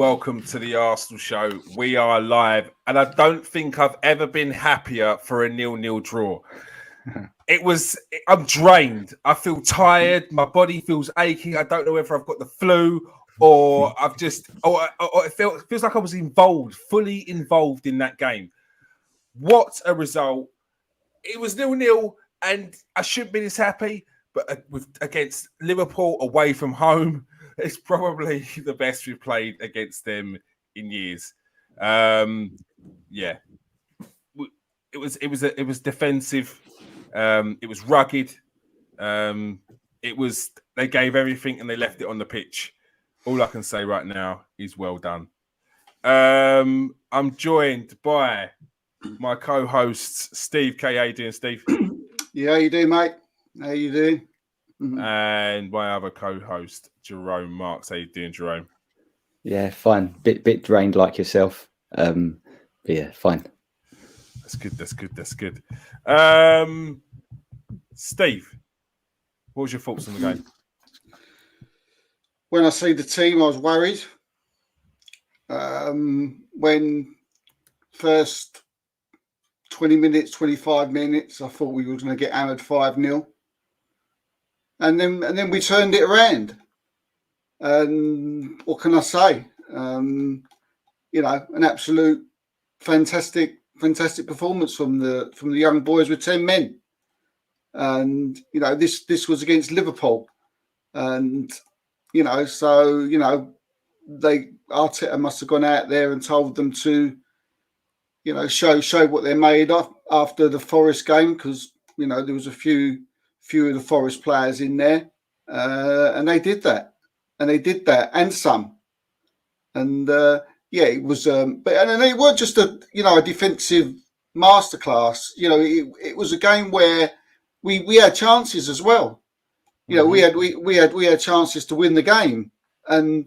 welcome to the Arsenal show. We are live, and I don't think I've ever been happier for a 0-0 draw. I'm drained. I feel tired. My body feels aching. I don't know whether I've got the flu or I've just, or it feels like I was fully involved in that game. What a result. It was 0-0, and I shouldn't be this happy, but against Liverpool away from home, it's probably the best we've played against them in years. It was defensive. It was rugged. They gave everything and they left it on the pitch. All I can say right now is well done. I'm joined by my co-hosts, Steve K. How you doing, Steve? Yeah, how you doing, mate? How you doing? And my other co-host, Jerome Marks. How you doing, Jerome? Yeah, fine. Bit drained like yourself. But yeah, fine. That's good. Steve, what was your thoughts on the game? When I see the team, I was worried. When first 20 minutes, 25 minutes, I thought we were going to get hammered 5-0. And then we turned it around. And what can I say? An absolute fantastic performance from the young boys with 10 men. And this was against Liverpool, and Arteta must have gone out there and told them to show what they're made of after the Forest game, because there was a few of the Forest players in there, and they did that and some. And it was and it wasn't just a defensive masterclass. It was a game where we had chances as well. We had chances to win the game, and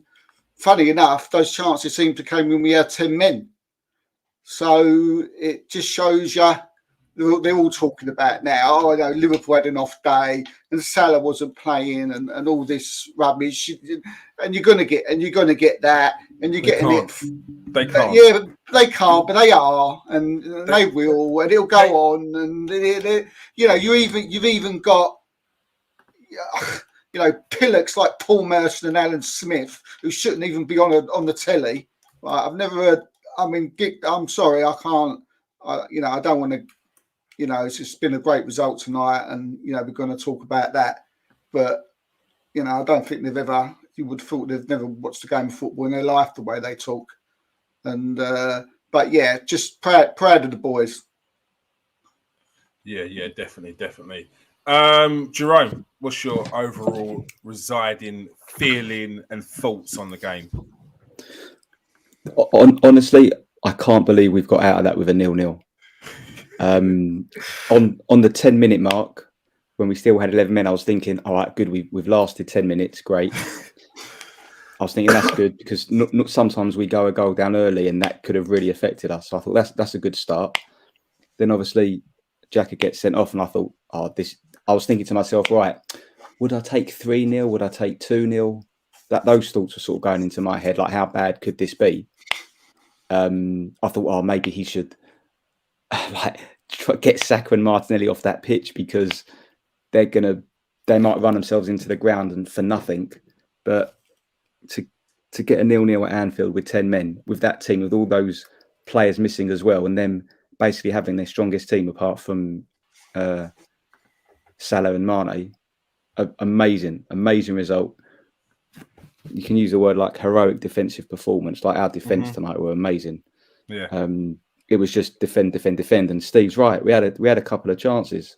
funny enough, those chances seemed to come when we had 10 men. So it just shows you. They're all talking about now. Oh, Liverpool had an off day, and Salah wasn't playing, and all this rubbish. And you're gonna get that, and you're getting it. They can't. Yeah, they can't, but they are, and they will, and it'll go on. And you've even got pillocks like Paul Merson and Alan Smith, who shouldn't even be on the telly. I've never heard. I mean, I'm sorry, I can't. I don't want to. It's just been a great result tonight, and we're going to talk about that. But I don't think you would have thought they've never watched a game of football in their life the way they talk. And but yeah, just proud of the boys. Yeah, definitely. Jerome, what's your overall residing feeling and thoughts on the game? Honestly, I can't believe we've got out of that with a 0-0. On the 10-minute mark, when we still had 11 men, I was thinking, all right, good, we've lasted 10 minutes, great. I was thinking that's good, because not sometimes we go a goal down early, and that could have really affected us. So I thought that's a good start. Then obviously Xhaka gets sent off, and I thought, I was thinking to myself, right, would I take 3-0? Would I take 2-0? Those thoughts were sort of going into my head, like, how bad could this be? I thought, maybe he should get Saka and Martinelli off that pitch, because they might run themselves into the ground and for nothing. But to get a 0-0 at Anfield with 10 men, with that team, with all those players missing as well, and them basically having their strongest team apart from Salah and Mane, amazing result. You can use a word like heroic defensive performance. Like, our defence tonight were amazing. Yeah. It was just defend. And Steve's right. We had a couple of chances.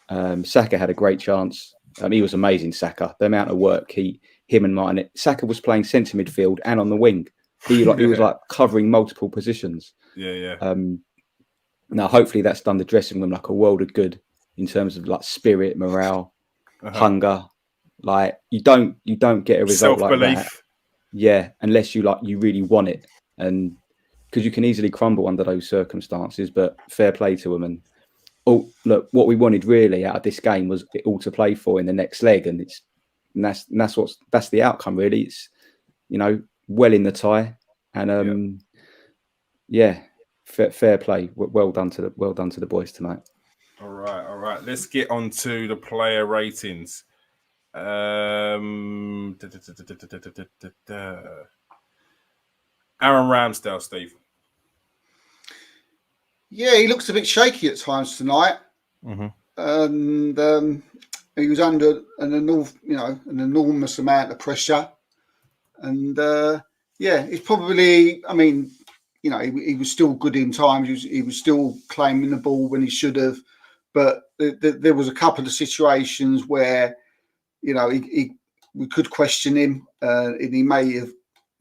Saka had a great chance. He was amazing, Saka. The amount of work him and Martin. Saka was playing centre midfield and on the wing. He was like covering multiple positions. Yeah. Now, hopefully, that's done the dressing room like a world of good in terms of like spirit, morale, hunger. Like, you don't get a result like that. Yeah, unless you really want it, and because you can easily crumble under those circumstances. But fair play to them. And look, what we wanted really out of this game was it all to play for in the next leg, and that's the outcome really. It's well in the tie. And fair play. Well done to the boys tonight. All right. Let's get on to the player ratings. Aaron Ramsdale, Steve. Yeah, he looks a bit shaky at times tonight, and he was under an enormous amount of pressure, and he's probably. I mean, he was still good in times. He was still claiming the ball when he should have, but there was a couple of situations where, we could question him, and he may have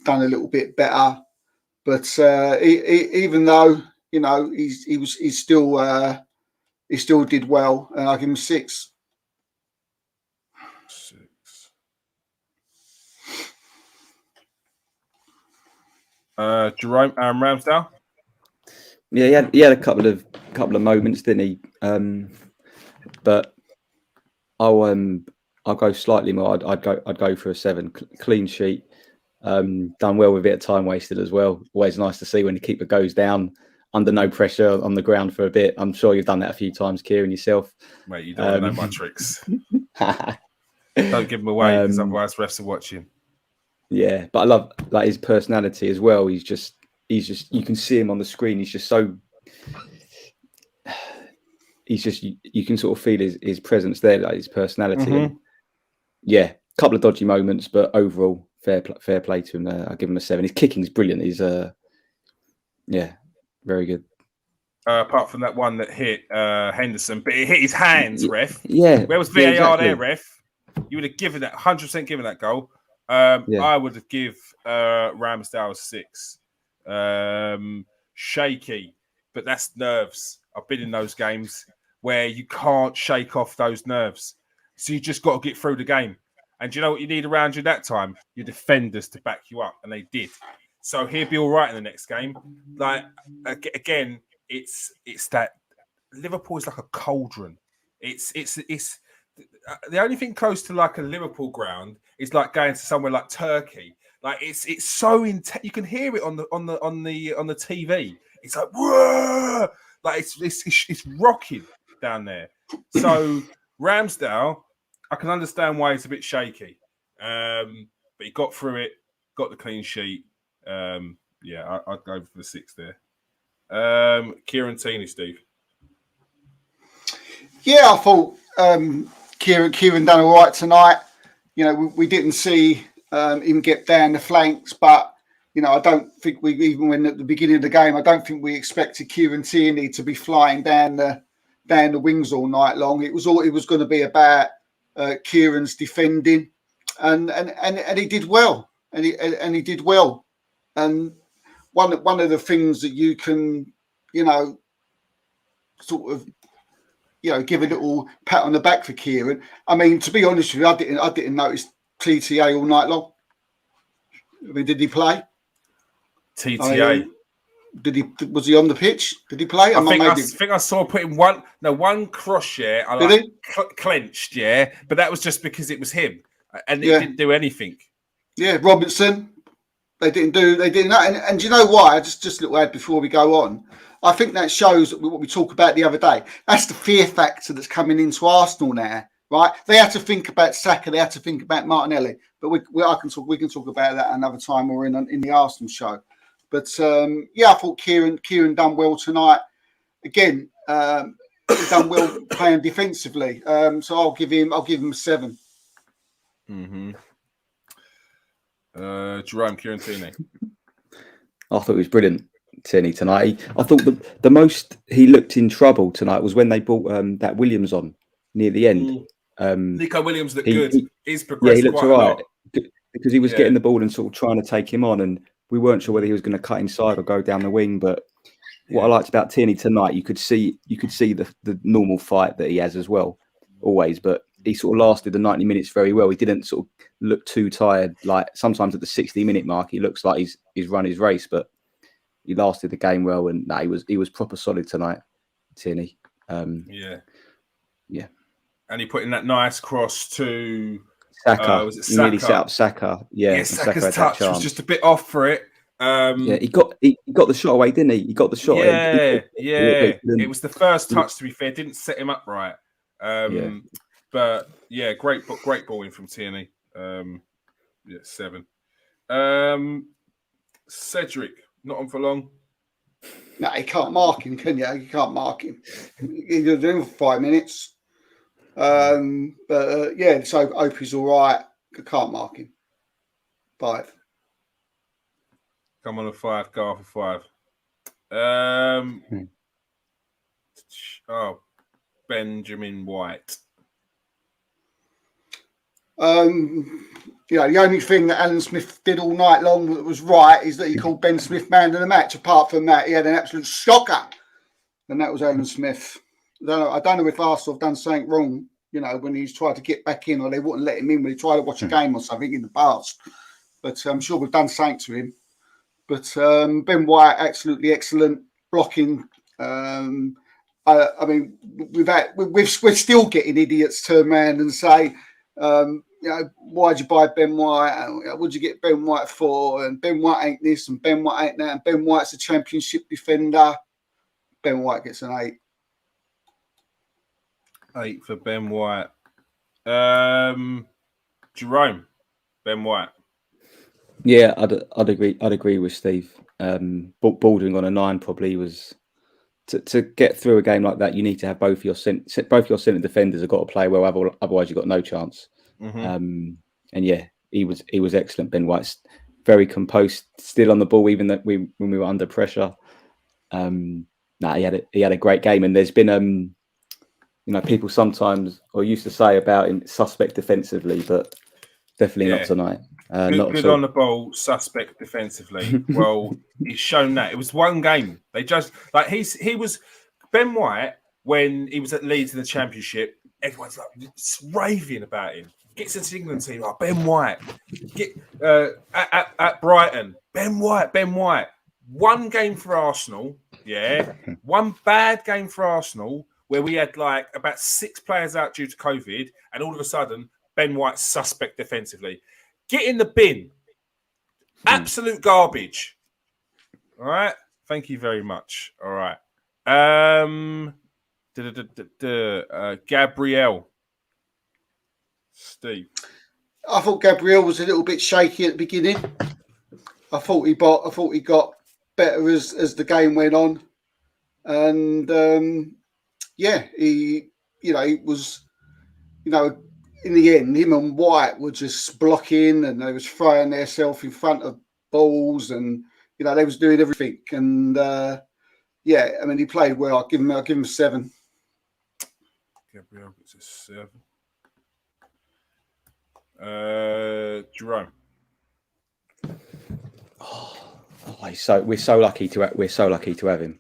done a little bit better. But even though he still did well, and I give him 6. 6. Jerome Ramsdale. Yeah, he had a couple of moments, didn't he? But I'll go slightly more. I'd go for a 7. Clean sheet. Done well with a bit of time wasted as well. Always nice to see when the keeper goes down under no pressure on the ground for a bit. I'm sure you've done that a few times, Kieran, yourself. Mate, you don't know my tricks. Don't give them away, because otherwise refs are watching. Yeah, but I love his personality as well. He's just you can see him on the screen. He's just so. You can sort of feel his presence there, like his personality. And yeah, a couple of dodgy moments, but overall fair play to him. I give him a 7. His kicking's brilliant. He's very good. Apart from that one that hit Henderson, but it hit his hands, ref. Yeah. Where was VAR there, ref? You would have given that 100% given that goal. I would have give Ramsdale a 6. Shaky, but that's nerves. I've been in those games where you can't shake off those nerves. So you just got to get through the game. And do you know what you need around you that time? Your defenders to back you up, and they did. So he'll be all right in the next game. Like, again, it's that Liverpool is like a cauldron. It's the only thing close to like a Liverpool ground is like going to somewhere like Turkey. Like it's so intense. You can hear it on the TV. It's like whoa! Like it's rocking down there. So Ramsdale, I can understand why it's a bit shaky, but he got through it, got the clean sheet. I'd go for the 6 there. Kieran Tini, Steve. Yeah, I thought Kieran done all right tonight. We didn't see him get down the flanks, but I don't think even when at the beginning of the game, I don't think we expected Kieran Tierney to be flying down the wings all night long. It was going to be about Kieran's defending, and he did well, and he did well. And one of the things that you can sort of give a little pat on the back for Kieran. I mean, to be honest with you, I didn't notice TTA all night long. I mean, did he play? TTA. Was he on the pitch? Did he play? I think I saw putting one cross. Yeah, clenched. Yeah, but that was just because it was him, and he didn't do anything. Yeah, Robinson. They didn't do that. And do you know why? Just a little ad before we go on. I think that shows what we talked about the other day. That's the fear factor that's coming into Arsenal now, right? They had to think about Saka. They had to think about Martinelli. But we can talk about that another time or in the Arsenal show. But I thought Kieran done well tonight. Again, he done well playing defensively. So I'll give him a 7. Mm-hmm. Jerome, Kieran Tierney. I thought he was brilliant, Tierney, tonight. I thought the most he looked in trouble tonight was when they brought that Williams on near the end. Nico Williams looked good. He's progressed. Yeah, he looked quite all right a lot. Because he was getting the ball and sort of trying to take him on, and we weren't sure whether he was going to cut inside or go down the wing. But what I liked about Tierney tonight, you could see the normal fight that he has as well, always. But he sort of lasted the 90 minutes very well. He didn't sort of look too tired. Like sometimes at the 60-minute mark, he looks like he's run his race, but he lasted the game well. And he was proper solid tonight, Tierney. Yeah. And he put in that nice cross to Saka. Was it He Saka? really set up Saka. Yeah, Saka's touch was just a bit off for it. Yeah, he got the shot away, didn't he? He got the shot. Yeah, It it was the first touch. To be fair, didn't set him up right. But yeah, great ball in from Tierney. 7. Cedric, not on for long. No, you can't mark him, can you? You can't mark him. You're doing for 5 minutes. Yeah, so Opie's all right. You can't mark him. 5. Come on a 5, go off a 5. Benjamin White. The only thing that Alan Smith did all night long that was right is that he called Ben Smith man of the match. Apart from that, he had an absolute shocker, and that was Alan Smith. I don't know if Arsenal have done something wrong, when he's tried to get back in, or they wouldn't let him in when he tried to watch a game or something in the past. But I'm sure we've done something to him. But Ben White, absolutely excellent blocking. We're still getting idiots turn around and say, why'd you buy Ben White? What'd you get Ben White for? And Ben White ain't this, and Ben White ain't that, and Ben White's a championship defender. Ben White gets an 8. 8 for Ben White. Jerome, Ben White. Yeah, I'd agree with Steve. Bordering on a 9 probably was to get through a game like that. You need to have both your centre defenders have got to play well. Otherwise, you've got no chance. Mm-hmm. And yeah, he was excellent. Ben White's very composed, still on the ball, even when we were under pressure. He had a great game. And there's been people sometimes or used to say about him suspect defensively, but definitely not tonight. Good on the ball, suspect defensively. Well, he's shown that. It was one game. They just he was Ben White when he was at Leeds in the Championship. Everyone's like raving about him. Gets into the England team, Ben White. Get at Brighton, Ben White. One game for Arsenal, one bad game for Arsenal where we had about 6 players out due to COVID, and all of a sudden Ben White's suspect defensively. Get in the bin. Absolute garbage. All right. Thank you very much. All right. Gabriel. Steve. I thought Gabriel was a little bit shaky at the beginning. I thought he got better as the game went on, and he was, in the end, him and White were just blocking, and they was throwing themselves in front of balls, and they was doing everything. And he played well. I'll give him a 7. Gabriel gets a 7. Jerome. We're so lucky to have him.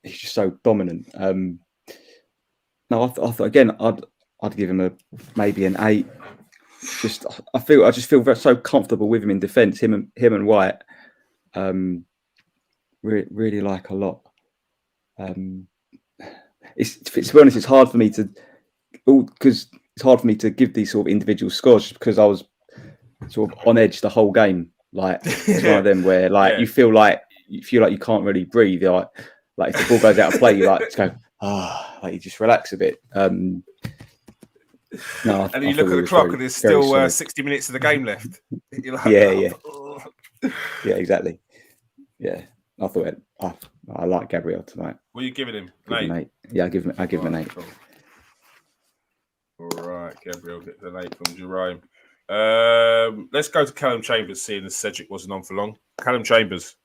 He's just so dominant. I thought again, I'd give him maybe an 8. I just feel so comfortable with him in defence. Him and White, really like a lot. To be honest, it's hard for me to give these sort of individual scores just because I was sort of on edge the whole game. It's one of them where you feel like you can't really breathe. Like if the ball goes out of play, you just go you just relax a bit. And you look at the clock and there's still 60 minutes of the game left. You're like, yeah, exactly. Yeah, I thought I like Gabriel tonight. What are you giving him? An 8. Yeah, I give him an 8. Cool. All right, Gabriel gets an 8 from Jerome. Let's go to Callum Chambers, seeing as Cedric wasn't on for long. Callum Chambers.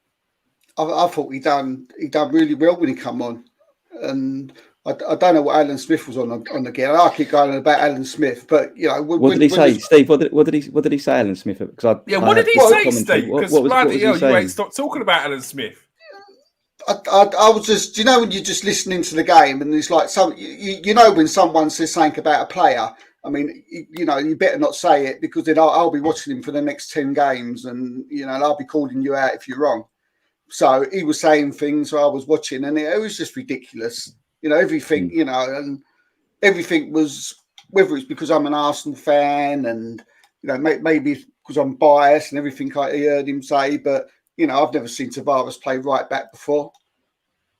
I thought he done really well when he come on, and I don't know what Alan Smith was on again. I keep going on about Alan Smith, but what did he say, Steve? What did he say, Alan Smith? What did he say, Steve? Because bloody hell, you ain't stopped talking about Alan Smith. I was just, when you're just listening to the game and it's like when someone says something about a player, I mean, you better not say it because then I'll be watching him for the next 10 games and, I'll be calling you out if you're wrong. So he was saying things I was watching and it was just ridiculous. Everything, and everything was, whether it's because I'm an Arsenal fan and, maybe because I'm biased and everything I heard him say, but I've never seen Tavares play right back before.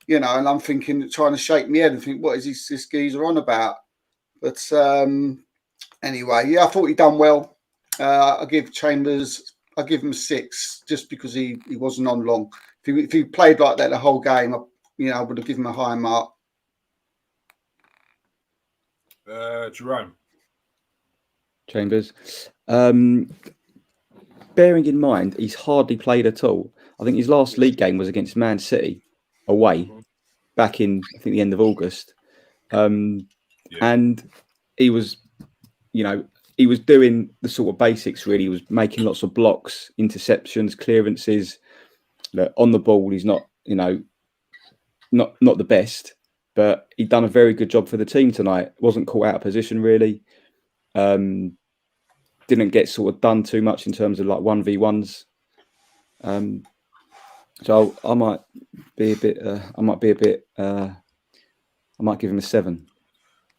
And I'm thinking, trying to shake my head and think, what is this geezer on about? But anyway, yeah, I thought he done well. I give Chambers, I give him a 6 just because he wasn't on long. If he played like that the whole game, I would have given him a high mark. Jerome Chambers. Bearing in mind, he's hardly played at all. I think his last league game was against Man City away back in, I think, the end of August. And he was, he was doing the sort of basics, really. He was making lots of blocks, interceptions, clearances. Look, on the ball, he's not, not the best, but he'd done a very good job for the team tonight. Wasn't caught out of position, really. Didn't get sort of done too much in terms of like 1v1s. So I might be a bit. I might give him a 7.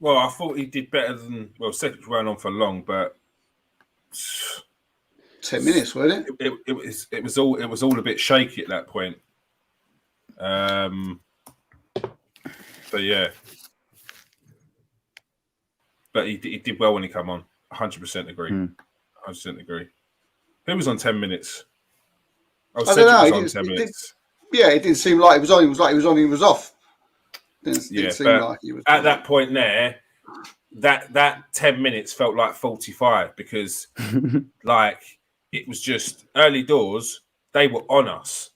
Well, I thought he did better than. Well, seconds ran on for long, but 10 minutes, wasn't it? It was all a bit shaky at that point. So yeah, but he did well when he came on. 100% agree. 100% agree. Who was on 10 minutes? Oh, Cedric was on 10 minutes. It didn't seem like he was on. He was like he was on. He was off. Didn't seem like he was. At that point there, that 10 minutes felt like 45 because, like, it was just early doors. They were on us.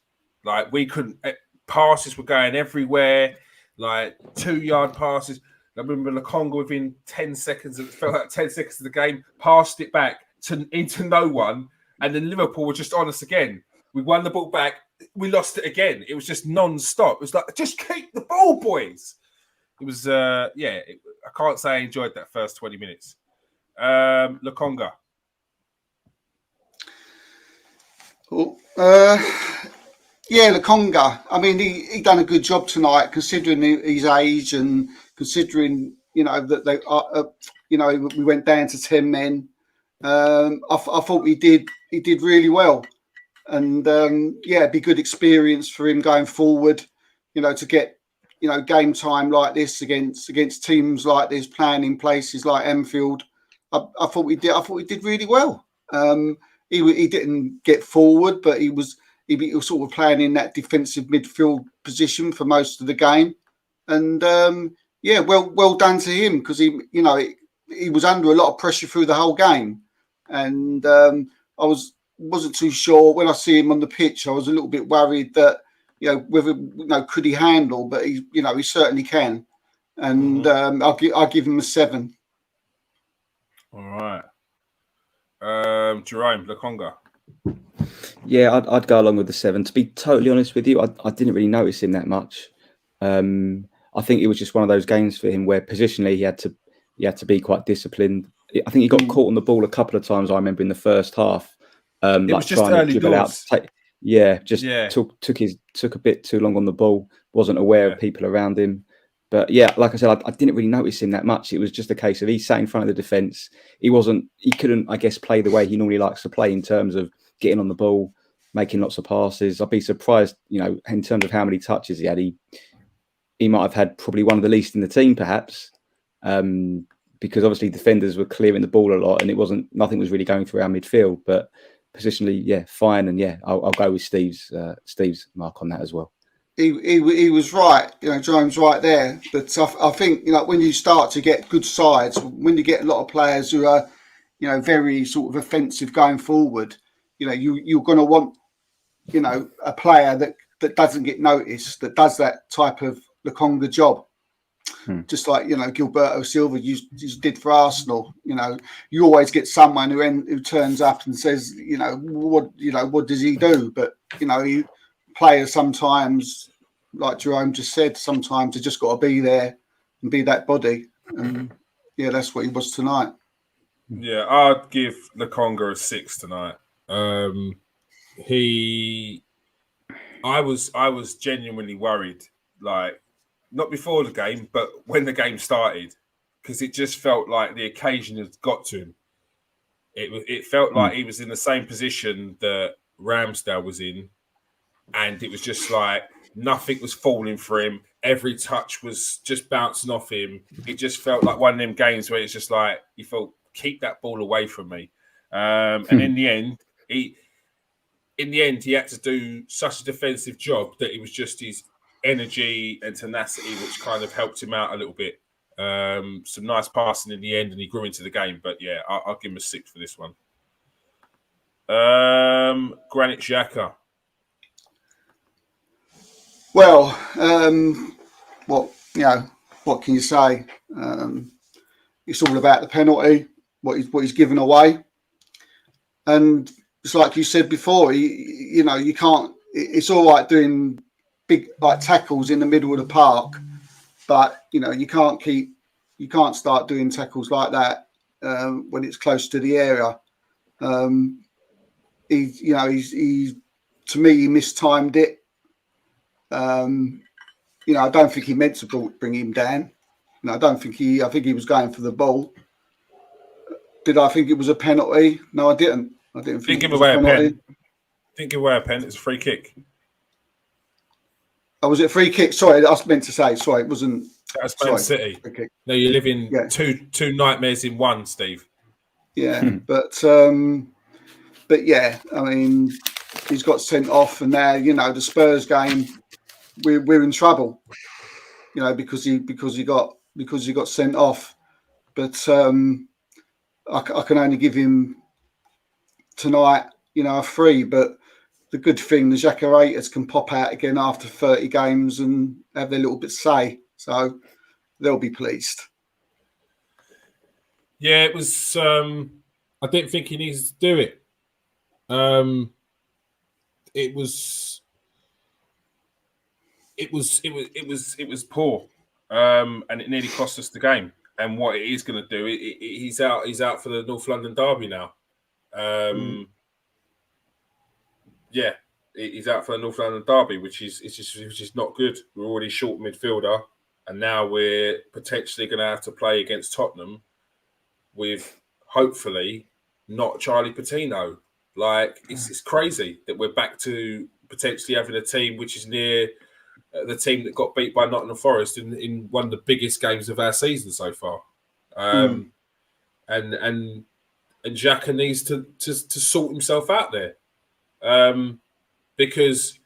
Like, we couldn't. Passes were going everywhere. Like 2-yard passes. I remember Lacazette within 10 seconds. It felt like 10 seconds of the game. Passed it back into no one, and then Liverpool were just on us again. We won the ball back. We lost it again. It was just non-stop. It was like, just keep the ball, boys. It was, I can't say I enjoyed that first 20 minutes. Lacazette. Lacazette. I mean, he done a good job tonight, considering his age and considering that they we went down to 10 men. I thought he did really well, and it'd be good experience for him going forward. To get game time like this against teams like this, playing in places like Anfield. I thought he did really well. He didn't get forward, but he was sort of playing in that defensive midfield position for most of the game, and well done to him, because he was under a lot of pressure through the whole game, and I wasn't too sure when I see him on the pitch. I was a little bit worried that whether could he handle, but he certainly can, and I'll give him a 7. All right, Jerome Lacazette. Yeah, I'd go along with the 7. To be totally honest with you, I didn't really notice him that much. I think it was just one of those games for him where positionally he had to be quite disciplined. I think he got caught on the ball a couple of times. I remember in the first half, it was just early doors. Took a bit too long on the ball. Wasn't aware of people around him. But yeah, like I said, I didn't really notice him that much. It was just a case of he sat in front of the defence. He couldn't, I guess, play the way he normally likes to play in terms of getting on the ball, making lots of passes. I'd be surprised, in terms of how many touches he had. He might have had probably one of the least in the team, perhaps, because obviously defenders were clearing the ball a lot, and nothing was really going through our midfield. But positionally, fine, and I'll go with Steve's mark on that as well. He was right, Jerome's right there. But I think when you start to get good sides, when you get a lot of players who are very sort of offensive going forward, you're going to want a player that doesn't get noticed, that does that type of Lacazette job. Just like Gilberto Silva you did for Arsenal. You always get someone who turns up and says, what does he do? But players sometimes, like Jerome just said, sometimes they just got to be there and be that body. And that's what he was tonight. Yeah, I'd give Lacazette a 6 tonight. I was genuinely worried, like, not before the game, but when the game started, because it just felt like the occasion had got to him. It felt like he was in the same position that Ramsdale was in, and it was just like nothing was falling for him. Every touch was just bouncing off him. It just felt like one of them games where it's just like you felt, keep that ball away from me. And in the end, he had to do such a defensive job that it was just his energy and tenacity which kind of helped him out a little bit. Some nice passing in the end, and he grew into the game. But yeah, I'll give him a 6 for this one. Granit Xhaka. Well, what can you say? It's all about the penalty, what he's given away, and it's like you said before. You can't. It's all right doing big like tackles in the middle of the park, but you can't start doing tackles like that when it's close to the area. He's to me, he mistimed it. I don't think he meant to bring him down. I think he was going for the ball. Did I think it was a penalty? No, I didn't. I didn't think give away a pen. Didn't give away a pen. It's a free kick. Oh, was it a free kick? Sorry, I was meant to say. Sorry, it wasn't. That's Man City. No, you're living two nightmares in one, Steve. Yeah, but yeah, I mean, he's got sent off, and now the Spurs game, we're in trouble. Because he got sent off. But I can only give him tonight, a 3. But the good thing, the Xhaka haters can pop out again after 30 games and have their little bit say. So they'll be pleased. Yeah, it was. I didn't think he needs to do it. It was poor, and it nearly cost us the game. And what it is going to do, he's out for the North London derby now. Yeah, he's out for the North London derby, which is not good. We're already short midfielder, and now we're potentially going to have to play against Tottenham with hopefully not Charlie Patino. Like it's crazy that we're back to potentially having a team which is near the team that got beat by Nottingham Forest in one of the biggest games of our season so far. And Xhaka needs to sort himself out there, because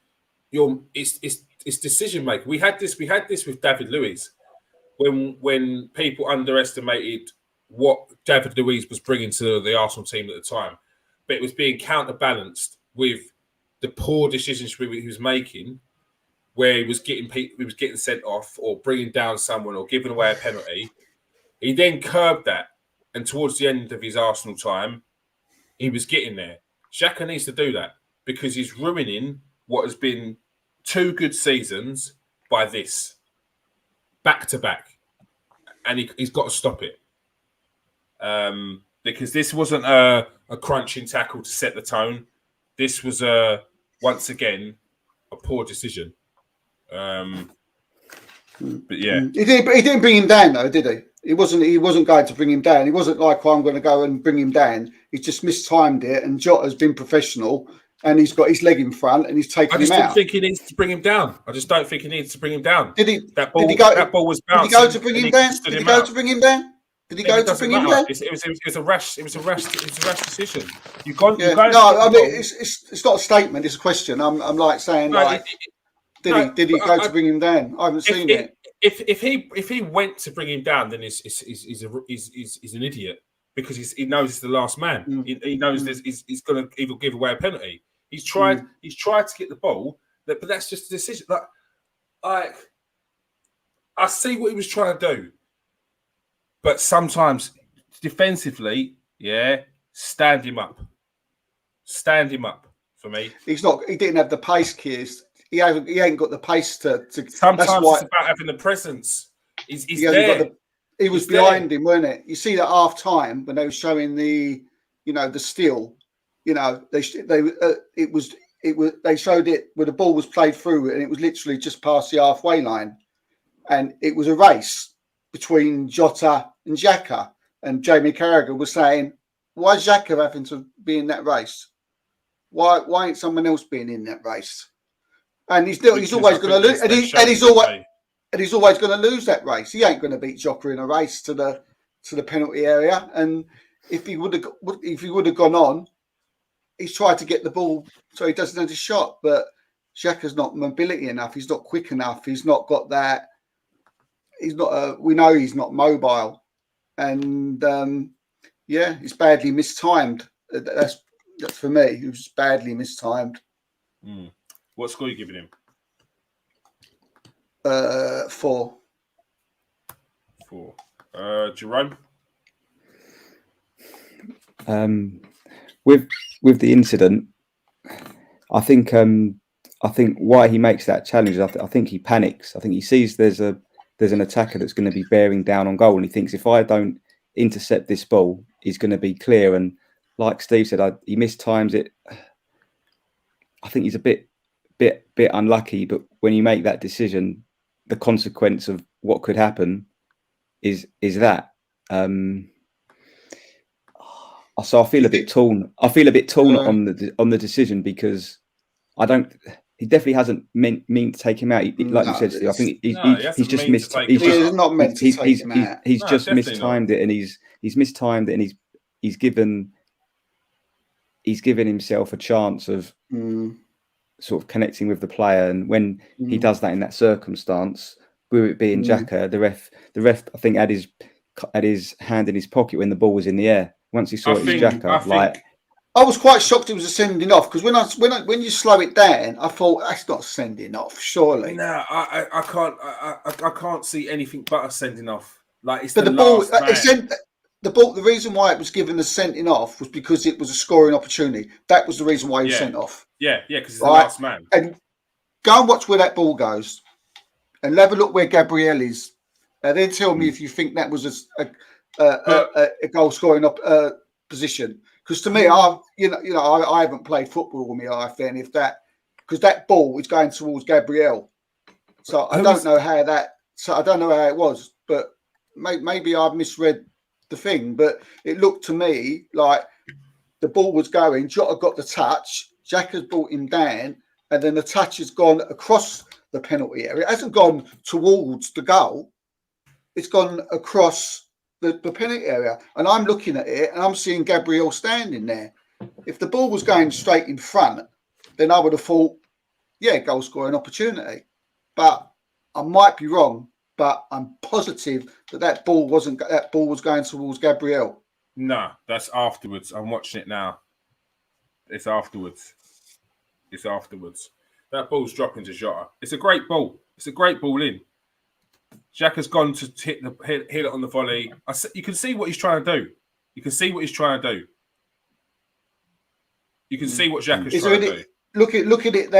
it's decision making. We had this with David Luiz when people underestimated what David Luiz was bringing to the Arsenal team at the time, but it was being counterbalanced with the poor decisions he was making, where he was getting sent off or bringing down someone or giving away a penalty. He then curbed that, and towards the end of his Arsenal time, he was getting there. Xhaka needs to do that because he's ruining what has been 2 good seasons by this, back to back, and he's got to stop it. Because this wasn't a crunching tackle to set the tone. This was once again a poor decision. But yeah, he didn't bring him down though, did he? He wasn't going to bring him down. He wasn't like, I'm going to go and bring him down. He just mistimed it, and Jota's been professional, and he's got his leg in front, and he's taken him out. I just don't think he needs to bring him down. Did he? That ball was bouncing. Did he go to bring him down? Did he go to bring him down? It was a rash decision. I mean, it's not a statement. It's a question. I'm like saying, did he go to bring him down? I haven't seen it. If he went to bring him down, then he's an idiot, because he knows it's the last man. He knows he's going to either give away a penalty. He's tried to get the ball, but that's just a decision. Like I see what he was trying to do, but sometimes defensively, stand him up. Stand him up for me. He didn't have the pace, Kears. He ain't got the pace to. Sometimes it's about having the presence. He's there. He was behind him, wasn't it? You see that half time when they were showing the steal. They showed it where the ball was played through, and it was literally just past the halfway line, and it was a race between Jota and Xhaka. And Jamie Carragher was saying, Why is Xhaka having to be in that race? Why ain't someone else being in that race? And he's always going to lose, and he's always going to lose that race. He ain't going to beat Jota in a race to the penalty area. And if he would have gone on, he's tried to get the ball so he doesn't have a shot. But Xhaka's not mobility enough. He's not quick enough. He's not got that. We know he's not mobile, and it's badly mistimed. That's for me. It was badly mistimed. What score are you giving him? 4. 4. Jerome? With the incident, I think why he makes that challenge, I think he panics. I think he sees there's an attacker that's going to be bearing down on goal, and he thinks if I don't intercept this ball, he's going to be clear. And like Steve said, he mistimes it. I think he's a bit unlucky, but when you make that decision, the consequence of what could happen is that. So I feel a bit torn. On the decision because he definitely hasn't meant to take him out. Like you said, Steve, I think he's just missed. He's not meant to take him out. He's just mistimed it, and he's mistimed it, and he's given himself a chance of sort of connecting with the player. And when he does that in that circumstance, with it being Xhaka, the ref I think had his hand in his pocket when the ball was in the air. Once he saw it was Xhaka, I was quite shocked it was a sending off, because when you slow it down, I thought that's not sending off, surely. No, I can't see anything but a sending off. Like it's but the ball, the ball. The reason why it was given the sending off was because it was a scoring opportunity. That was the reason why he was sent off. Yeah, because it's the last man. And go and watch where that ball goes, and have a look where Gabriel is, and then tell me if you think that was a goal scoring position. Because to me, I haven't played football all my life. Then because that ball is going towards Gabriel, so I don't know how that. So I don't know how it was, but maybe I've misread the thing. But it looked to me like the ball was going. Jota got the touch. Xhaka's brought him down, and then the touch has gone across the penalty area. It hasn't gone towards the goal. It's gone across the penalty area, and I'm looking at it and I'm seeing Gabriel standing there. If the ball was going straight in front, then I would have thought, goal scoring opportunity. But I might be wrong, but I'm positive that ball was going towards Gabriel. No, that's afterwards. I'm watching it now. It's afterwards. That ball's dropping to Jota. It's a great ball. It's a great ball in. Xhaka's gone to hit it on the volley. You can see what he's trying to do. You can see what Xhaka's trying to do. Looking at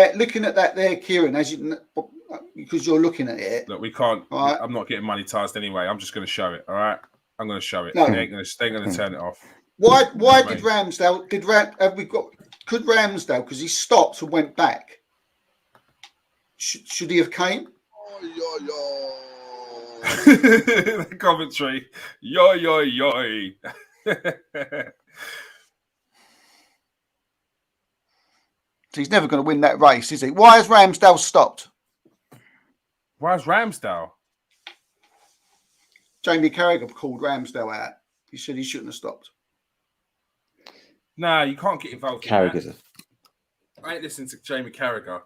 that there, Kieran, because you're looking at it. Look, we can't. Right. I'm not getting monetized anyway. I'm just going to show it. All right, I'm going to show it. No. They're going to turn it off. Why did Ramsdale? Could Ramsdale, because he stopped and went back? Should he have came? The commentary, yo. He's never going to win that race, is he? Why has Ramsdale stopped? Why is Ramsdale? Jamie Carragher called Ramsdale out. He said he shouldn't have stopped. Nah, you can't get involved. Carragher. I ain't listening to Jamie Carragher.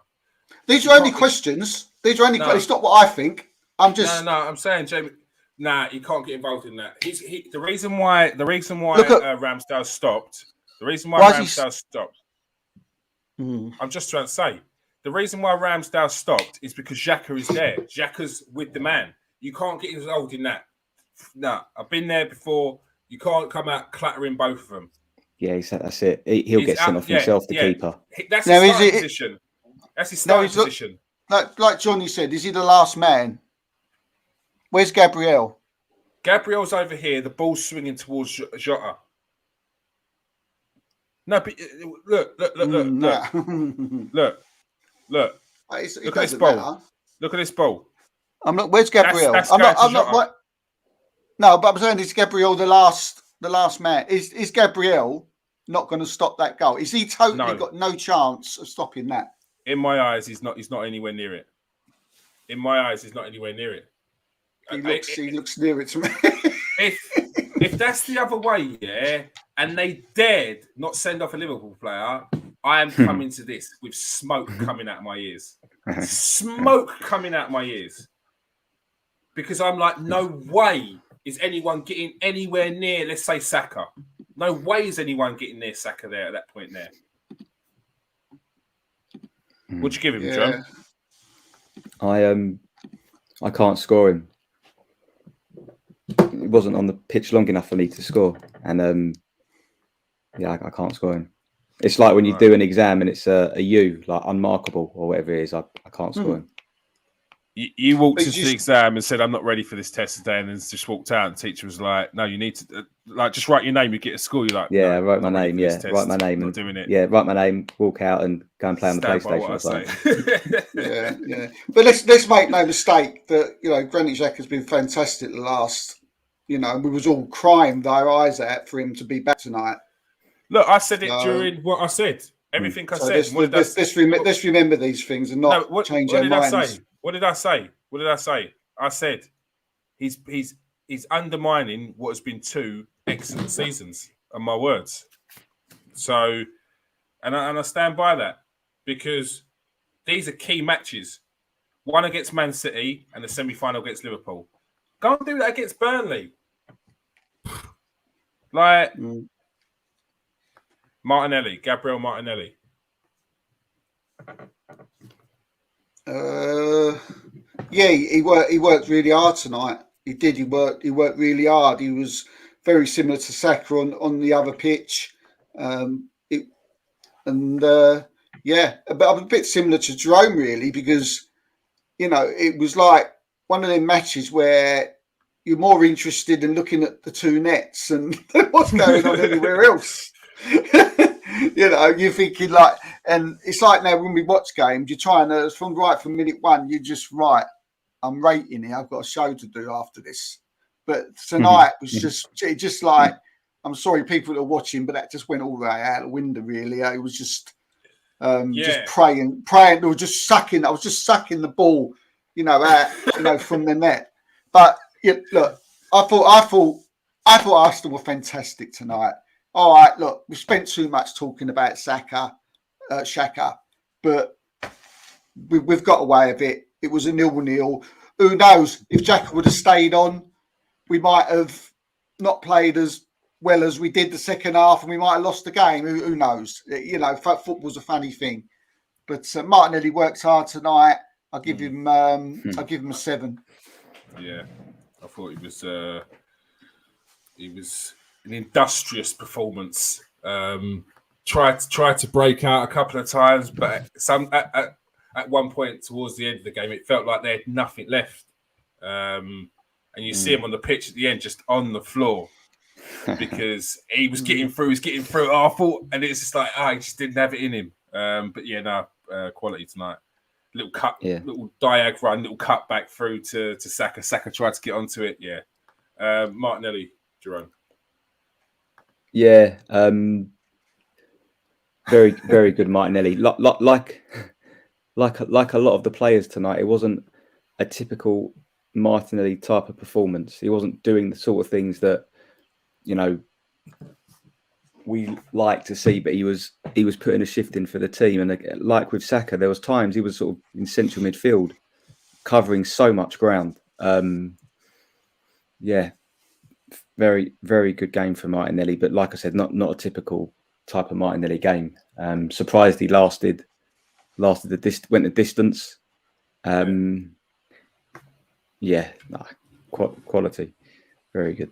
These are only questions. These are only questions. It's not what I think. I'm just. No. I'm saying Jamie. Nah, you can't get involved in that. The reason why Ramsdale stopped. The reason why Ramsdale stopped. I'm just trying to say. The reason why Ramsdale stopped is because Xhaka is there. Xhaka's with the man. You can't get involved in that. No, I've been there before. You can't come out clattering both of them. Yeah, that's it. He'll get sent off himself, the keeper. That's his starting position. That's his starting position. Like Johnny said, is he the last man? Where's Gabriel? Gabriel's over here. The ball's swinging towards Jota. No, but look. Look at this ball. Look at this ball. Where's Gabriel? I'm not. No, but I'm saying, is Gabriel the last man. Is Gabriel not going to stop that goal? Is he totally got no chance of stopping that? In my eyes, he's not anywhere near it. In my eyes, he's not anywhere near it. He looks near it to me. if that's the other way, yeah, and they dared not send off a Liverpool player, I am coming to this with smoke coming out of my ears. Smoke coming out of my ears. Because I'm like, no way is anyone getting anywhere near, let's say, Saka. No way is anyone getting near Saka there at that point there. What'd you give him, Jerome? I can't score him. It wasn't on the pitch long enough for me to score. And I can't score him. It's like when you do an exam and it's a U, like unmarkable or whatever it is, I can't score him. You walked into the exam and said, I'm not ready for this test today, and then just walked out, and the teacher was like, no, you need to just write your name, you get a score. You're like, yeah, no, write my name, write my name, not doing it. Yeah, write my name, walk out and go and play on the PlayStation or something. yeah. But let's make no mistake that, Granit Xhaka has been fantastic the last, we was all crying our eyes out for him to be back tonight. Look, I said it during what I said. Everything I said. Let's remember these things and not change our minds. What did I say? I said he's undermining what has been 2 excellent seasons, and my words. So, and I stand by that because these are key matches. One against Man City and the semi-final against Liverpool. Go and do that against Burnley. Martinelli, Gabriel Martinelli. He worked really hard tonight. He did. He worked really hard. He was very similar to Saka on the other pitch. But I'm a bit similar to Jerome really because it was like one of them matches where you're more interested in looking at the 2 nets and what's going on anywhere else. You're thinking and it's like now when we watch games, you're trying to, from minute 1, you're just right. I'm rating it. I've got a show to do after this. But tonight was just like, I'm sorry, people that are watching, but that just went all the way out the window, really. It was just praying. I was just sucking the ball, out, from the net. But look, I thought Arsenal were fantastic tonight. All right, look, we spent too much talking about Xhaka, but we've got away with it. It was a 0-0. Who knows? If Xhaka would have stayed on, we might have not played as well as we did the second half, and we might have lost the game. Who knows? Football's a funny thing. But Martinelli worked hard tonight. I'll give him. I'll give him a 7. Yeah, I thought he was an industrious performance. Tried to break out a couple of times, but at one point towards the end of the game, it felt like they had nothing left. And you see him on the pitch at the end, just on the floor, because he was getting through. I thought, and it's just like, he just didn't have it in him. Quality tonight. Little cut, little diag run, little cut back through to Saka. Saka tried to get onto it. Yeah, Martinelli, Jerome. Yeah, very, very good Martinelli. Like a lot of the players tonight, it wasn't a typical Martinelli type of performance. He wasn't doing the sort of things that we like to see, but he was putting a shift in for the team. And like with Saka, there was times he was sort of in central midfield, covering so much ground. Very, very good game for Martinelli, but like I said, not a typical type of Martinelli game. Surprised he went the distance. Quality, very good.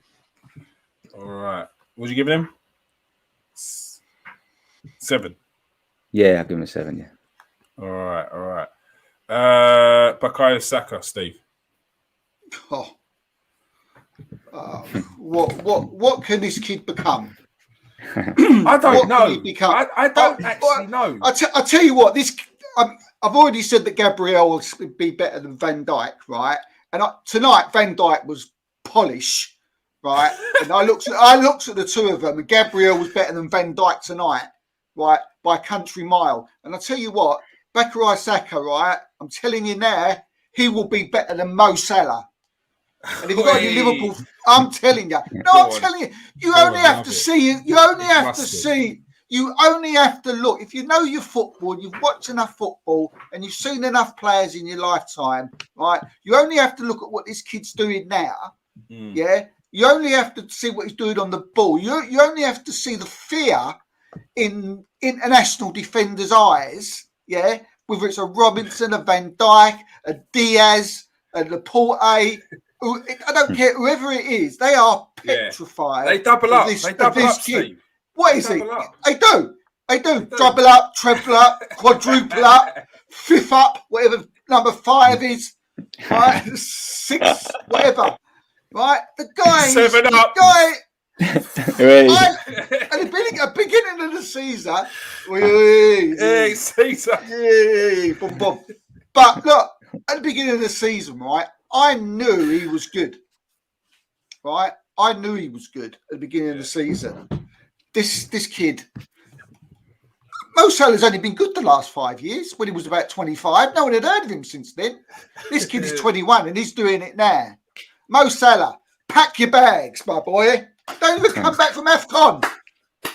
All right, what you giving him? 7. Yeah, I'll give him a 7. Yeah. All right. Bukayo Saka, Steve. What can this kid become? I don't know. I don't actually know. I tell you what, I've already said that Gabriel will be better than Van Dijk, right? And tonight Van Dijk was polish, right? And I looked at the two of them, and Gabriel was better than Van Dijk tonight, right, by a country mile. And I tell you what, Bukayo Saka, right, I'm telling you now, he will be better than Mo Salah. And if you've got any Liverpool, I'm telling you, I'm telling you, you only have to see it. You only have to see. You only have to look. If you know your football, you've watched enough football, and you've seen enough players in your lifetime, right? You only have to look at what this kid's doing now. Yeah. You only have to see what he's doing on the ball. You only have to see the fear in international defenders' eyes. Yeah. Whether it's a Robinson, a Van Dijk, a Diaz, a Laporte, I don't care, whoever it is, they are petrified. They double up. They double up, Steve. What is it? They do. Double up, treble up, quadruple up, fifth up, whatever number 5 is, right? 6, whatever, right? The guy, 7 up. At the beginning of the season, Caesar, boom, boom. But look, at the beginning of the season, right? I knew he was good, right? I knew he was good at the beginning of the season. This kid, Mo Salah's only been good the last 5 years. When he was about 25, no one had heard of him since then. This kid is 21 and he's doing it now. Mo Salah, pack your bags, my boy. Don't even come back from AFCON.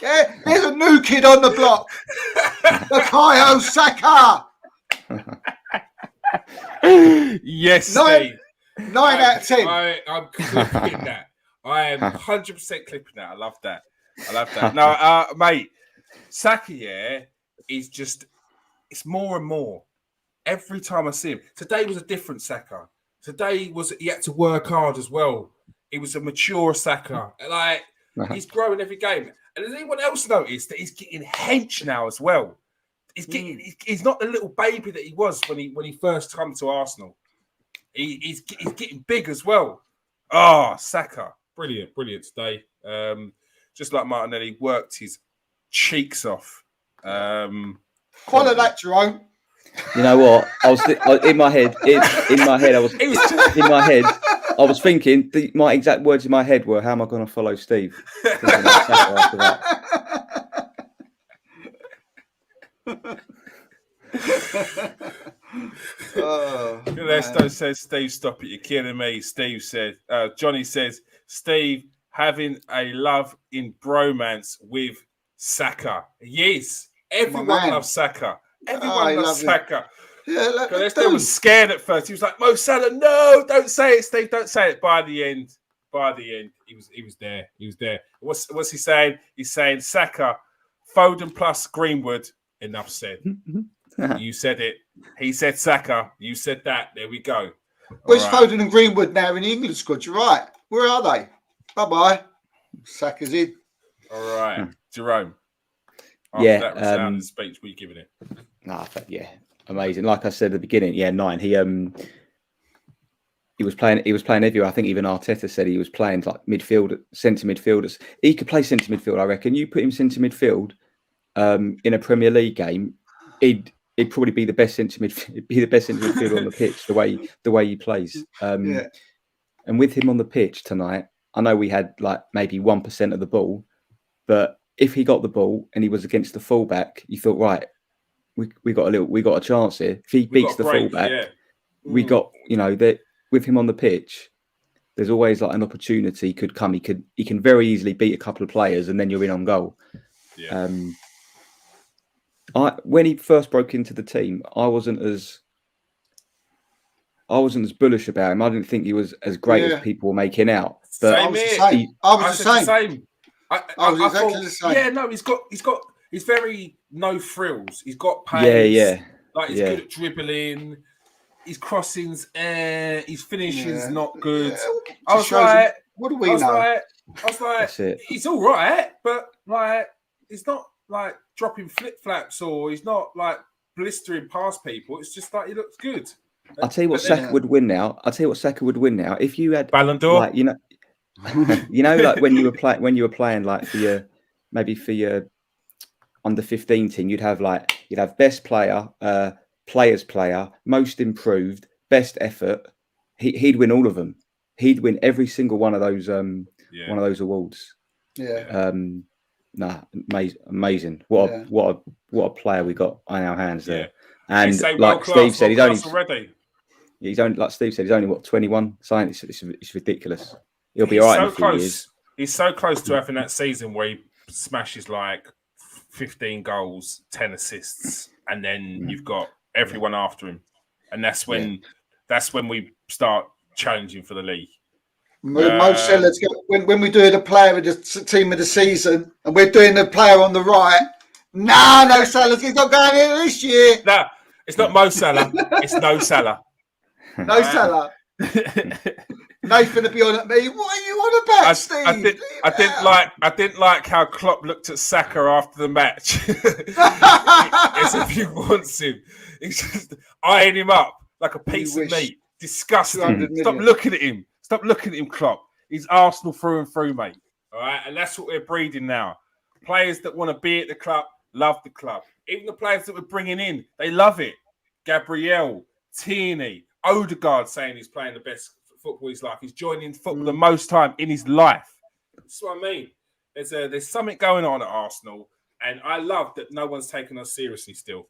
Yeah, there's a new kid on the block. Bukayo Saka. Yes, Steve. 9 out of 10. I'm clipping that. I am 100% clipping that. I love that. No, mate, Saka, is just, it's more and more. Every time I see him. Today was a different Saka. Today he had to work hard as well. He was a mature Saka. Like, he's growing every game. And has anyone else noticed that he's getting hench now as well? He's not the little baby that he was when he first come to Arsenal. He's getting big as well. Saka. Brilliant today. Just like Martinelli worked his cheeks off. Follow that, Jerome. You know what? I was in my head. I was thinking. My exact words in my head were, "How am I going to follow Steve?" After that. Lesto says, "Steve, stop it! You're killing me." Steve said, "Johnny says, Steve having a love in bromance with Saka." Yes, everyone loves Saka. Everyone loves Saka. Yeah, Lesto was scared at first. He was like, "Mo Salah, no, don't say it, Steve. Don't say it." By the end, he was there. He was there. What's he saying? He's saying Saka, Foden plus Greenwood. Enough said. You said it. He said Saka. You said that. There we go. Where's Foden and Greenwood now in the England squad? You're right. Where are they? Bye-bye. Saka's in. All right. Jerome. That resounding speech, what are you giving it? Amazing. Like I said at the beginning, 9. He was playing everywhere. I think even Arteta said he was playing like midfield, centre midfielders. He could play centre midfield, I reckon. You put him centre midfield in a Premier League game, he'd probably be the best centre midfielder on the pitch, the way he plays. And with him on the pitch tonight, I know we had like maybe 1% of the ball, but if he got the ball and he was against the fullback, you thought, right, we got a chance here. If he beats the fullback, we got, that with him on the pitch, there's always like an opportunity could come. He can very easily beat a couple of players and then you're in on goal. Yeah. When he first broke into the team, I wasn't as bullish about him. I didn't think he was as great as people were making out. But I was the same. I was exactly the same. Yeah, no, he's very no frills. He's got pace. Yeah. Like he's good at dribbling. His crossings, his finishing's not good. Yeah. I was like, what do we know? I was like, he's all right, but like, he's not like dropping flip flaps or he's not like blistering past people. It's just like he looks good. I'll tell you what Saka would win now. If you had Ballon d'Or, like, like when you were playing like for your under 15 team, you'd have best player, players player, most improved, best effort. He'd win all of them. he'd win every single one of those awards. Yeah. Amazing. What a player we got on our hands there. And like Steve said, he's only like Steve said, he's only 21. Something it's ridiculous. He'll be all right in a few years. He's so close to having that season where he smashes like 15 goals, 10 assists, and then you've got everyone after him, and that's when we start challenging for the league. Mo Salah, when we do the player of the team of the season, and we're doing the player on the right. No, Salah, he's not going in this year. No, it's not Mo Salah. It's no Salah. No Salah. Nathan will be on at me. What are you on about, Steve? I didn't like how Klopp looked at Saka after the match. As if he wants him. He's just eyeing him up like a piece of meat. Disgusting. Stop looking at him. Stop looking at him, Klopp. He's Arsenal through and through, mate. All right, and that's what we're breeding now. Players that want to be at the club love the club. Even the players that we're bringing in, they love it. Gabriel, Tierney, Odegaard saying he's playing the best football of his life. He's joining football the most time in his life. That's what I mean. There's something going on at Arsenal, and I love that no one's taking us seriously still.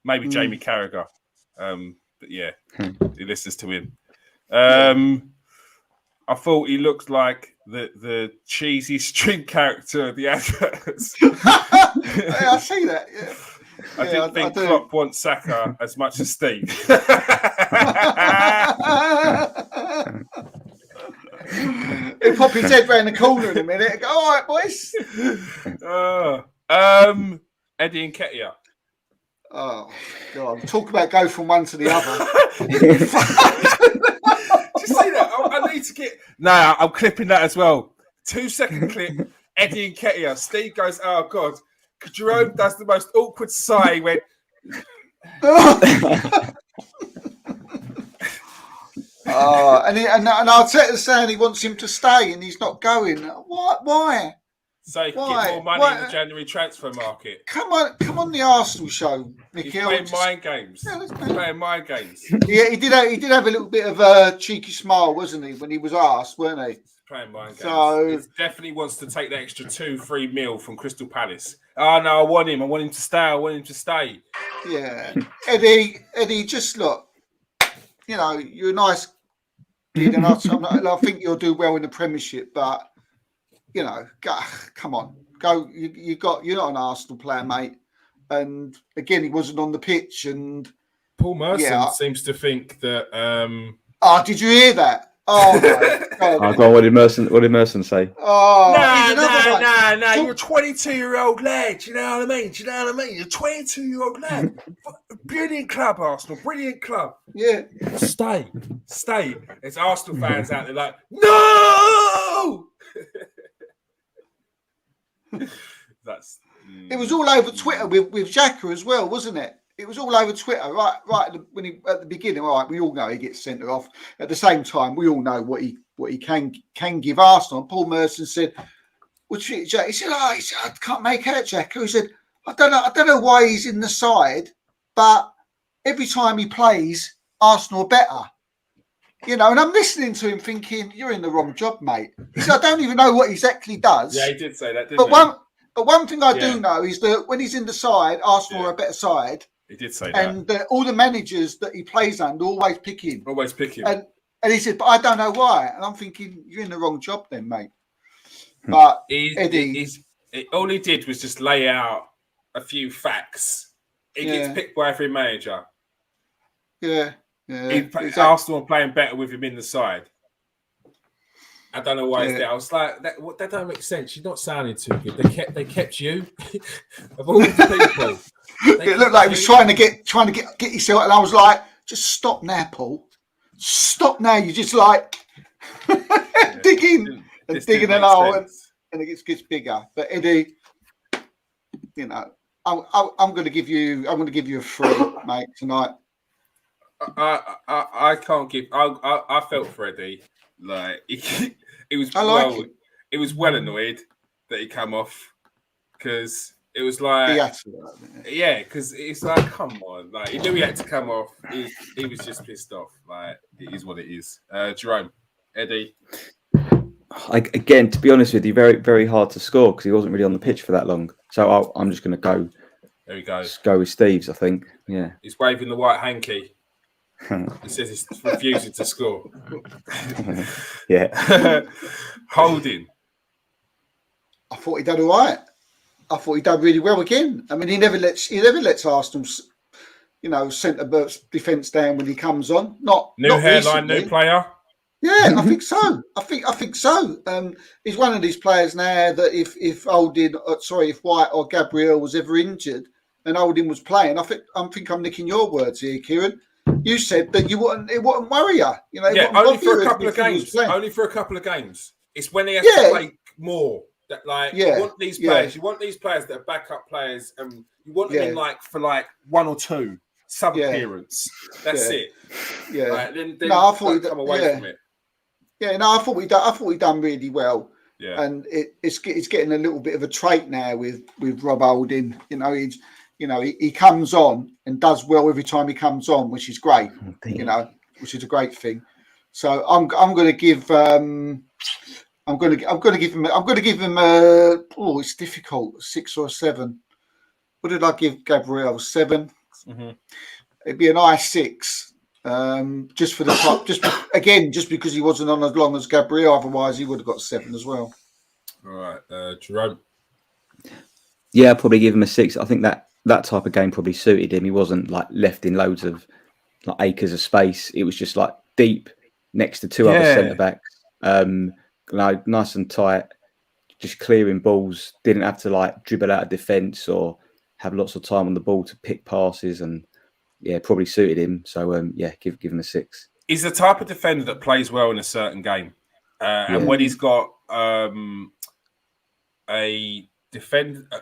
Maybe Jamie Carragher. But yeah, he listens to him. I thought he looked like the cheesy string character of the adverts. I see that, yeah. I didn't think Klopp wants Saka as much as Steve. He'll pop his head round the corner in a minute and go, all right, boys. Eddie Nketiah. Oh, God. Talk about go from one to the other. Did you see that? I need to get... No, I'm clipping that as well. 2-second clip. Eddie Nketiah. Steve goes, oh, God. Jerome does the most awkward sigh. He went... and Arteta's saying he wants him to stay and he's not going. Why? So he can get more money in the January transfer market. Come on, the Arsenal show, Nicky. He's playing mind games. He's playing mind games. Yeah, he did have a little bit of a cheeky smile, wasn't he, when he was asked, weren't he? Playing mind games. So he definitely wants to take the extra 2-3 mil from Crystal Palace. Oh no, I want him to stay. Yeah, Eddie, just look. You know, you're a nice kid, and I think you'll do well in the Premiership. But you know, come on, go. You're not an Arsenal player, mate. And again, he wasn't on the pitch. And Paul Merson seems to think that. Oh, did you hear that? Oh, my God. What did Merson say? Oh, no. You're a 22-year-old lad. You know what I mean? You're a 22-year-old lad. Brilliant club, Arsenal. Brilliant club. Yeah. Stay. There's Arsenal fans out there like, no! It was all over Twitter with Xhaka as well, wasn't it? It was all over Twitter, right at the beginning. All right, we all know he gets sent off. At the same time, we all know what he can give Arsenal. And Paul Merson said, "Well, he said, I can't make out Xhaka." He said, "I don't know why he's in the side, but every time he plays, Arsenal are better." You know, and I'm listening to him thinking, "You're in the wrong job, mate." He said, "I don't even know what he exactly does." Yeah, he did say that, didn't he? But one thing I do know is that when he's in the side, Arsenal are a better side. He did say that. And all the managers that he plays under always pick him. And he said, but I don't know why. And I'm thinking, you're in the wrong job then, mate. But Eddie... all he did was just lay out a few facts. He gets picked by every manager. Yeah. Arsenal are playing better with him in the side. I don't know why he's there. I was like, that don't make sense. You're not sounding too good. They kept you of all the people. It looked like he was trying to get yourself, and I was like, just stop now, Paul. Stop now. You're just like digging an hole, and it gets bigger. But Eddie, you know, I'm going to give you a 3, mate, tonight. I can't give. I felt for Eddie. Like it was. It was well annoyed that he came off because. It was like, because it's like, come on, like he knew he had to come off. He was just pissed off. Like it is what it is. Jerome, Eddie. Again, to be honest with you, very, very hard to score because he wasn't really on the pitch for that long. So I'm just going to go. There we go. Just go with Steve's, I think. Yeah. He's waving the white hanky. He says he's refusing to score. Yeah. Holding. I thought he done all right. I thought he done really well again. I mean, he never lets Arsenal, centre defence down when he comes on. Not hairline, recently. new player. Yeah, I think so. I think so. He's one of these players now that if White or Gabriel was ever injured and Holding was playing, I think I'm nicking your words here, Kieran. You said that it wouldn't worry you. Only for a couple of games. Only for a couple of games. It's when he has to play more. That you want these players. You want these players that are backup players, and you want them in for one or two sub appearance. That's it. Yeah. Right, then I thought he'd come away from it. Yeah, no, I thought he done really well. Yeah. And it's getting a little bit of a trait now with Rob Holding. He comes on and does well every time he comes on, which is great. Which is a great thing. So I'm going to give him it's difficult, a 6 or a 7. What did I give Gabriel? 7. Mm-hmm. It'd be a nice 6. Just for the top, just because he wasn't on as long as Gabriel, otherwise he would have got 7 as well. All right, Jerome. Yeah, I'd probably give him a 6. I think that type of game probably suited him. He wasn't left in loads of acres of space. It was just deep next to two other centre backs. Nice and tight, just clearing balls. Didn't have to dribble out of defence or have lots of time on the ball to pick passes, and probably suited him. So give him a 6. He's the type of defender that plays well in a certain game, and when he's got an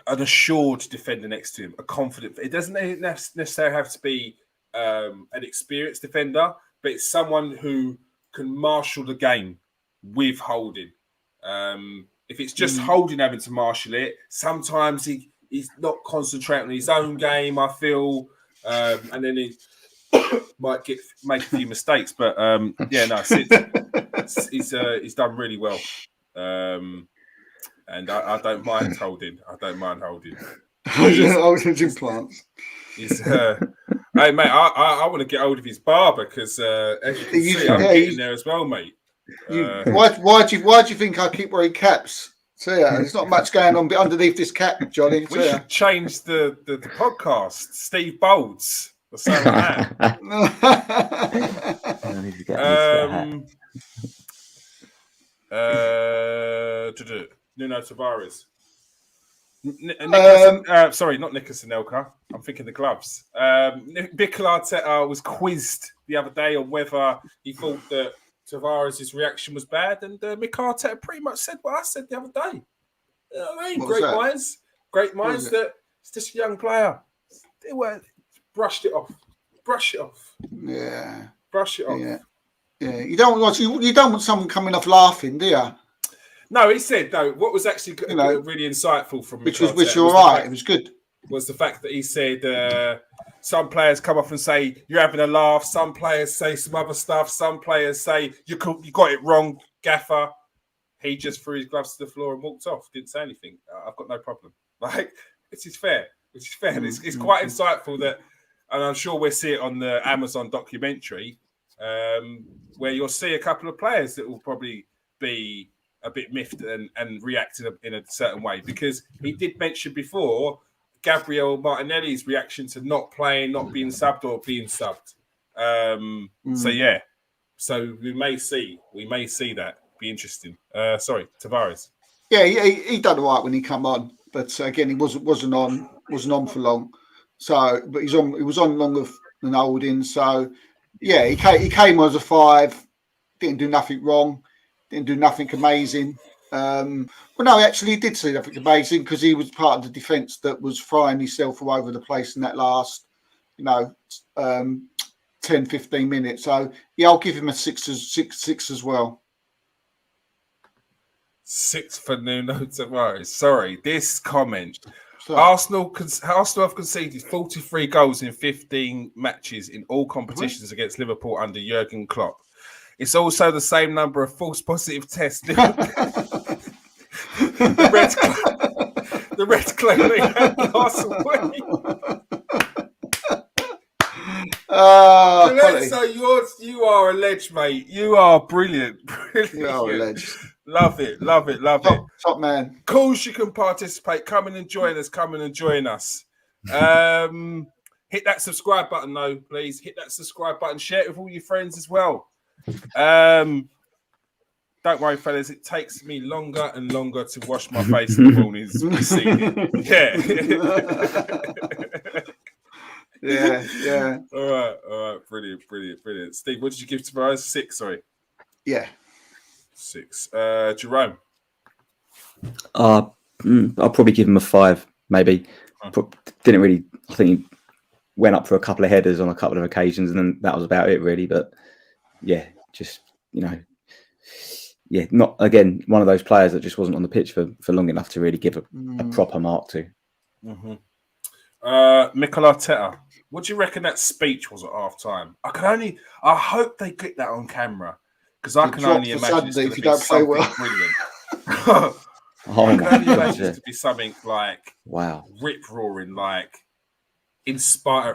assured defender next to him, a confident. It doesn't necessarily have to be an experienced defender, but it's someone who can marshal the game with Holding. If it's just Holding having to marshal it, sometimes he's not concentrating on his own game, I feel, and then he might make a few mistakes. But he's done really well, and I don't mind Holding. Holding's implants. Hey mate, I want to get hold of his barber because as you can see, I'm getting there as well, mate. Why do you think I keep wearing caps? So there's not much going on underneath this cap, Johnny. We should change the podcast. Steve Bolds or something like that. Nuno Tavares. Sorry, not Nicolas Anelka. I'm thinking the gloves. Mikel Arteta was quizzed the other day on whether he thought that Tavares' reaction was bad, and Mikel Arteta pretty much said what I said the other day. You know what I mean? Great minds. That it's just a young player. They were brushed it off. Yeah. Brush it off. Yeah. You don't want someone coming off laughing, do you? No, he said though. What was actually really insightful from which was all right. It was good. Was the fact that he said some players come off and say you're having a laugh. Some players say some other stuff. Some players say you got it wrong, Gaffer. He just threw his gloves to the floor and walked off. Didn't say anything. I've got no problem. Which is fair. It's quite insightful that, and I'm sure we'll see it on the Amazon documentary, where you'll see a couple of players that will probably be a bit miffed and react in a certain way, because he did mention before Gabriel Martinelli's reaction to not playing, not being subbed or being subbed. So we may see that. Be interesting. Sorry, Tavares. Yeah, he done all right when he come on, but again, he wasn't on for long. So, but he was on longer than Holding. So, yeah, he came as a 5, didn't do nothing wrong. Didn't do nothing amazing. No, actually, he did do nothing amazing because he was part of the defence that was frying himself all over the place in that last, 10, 15 minutes. So, yeah, I'll give him a 6 as well. 6 for Nuno Tavares. Sorry, this comment. Arsenal have conceded 43 goals in 15 matches in all competitions against Liverpool under Jurgen Klopp. It's also the same number of false positive tests. The Reds claim they had last week. So you are a ledge, mate. You are brilliant. You are a ledge. Love it. Top man. Of course, you can participate. Come and join us. Hit that subscribe button, though, please. Hit that subscribe button. Share it with all your friends as well. Don't worry, fellas. It takes me longer and longer to wash my face in the mornings. Yeah. All right. Brilliant. Steve, what did you give tomorrow? 6, sorry. Yeah. 6. Jerome? I'll probably give him a 5, maybe. Didn't really, I think he went up for a couple of headers on a couple of occasions, and then that was about it, really. But yeah, just, not, again, one of those players that just wasn't on the pitch for long enough to really give a proper mark to. Mm-hmm. Mikel Arteta, what do you reckon that speech was at half time? I hope they get that on camera, because I can only imagine it's going to be something brilliant. I can only imagine it to be something like rip roaring, like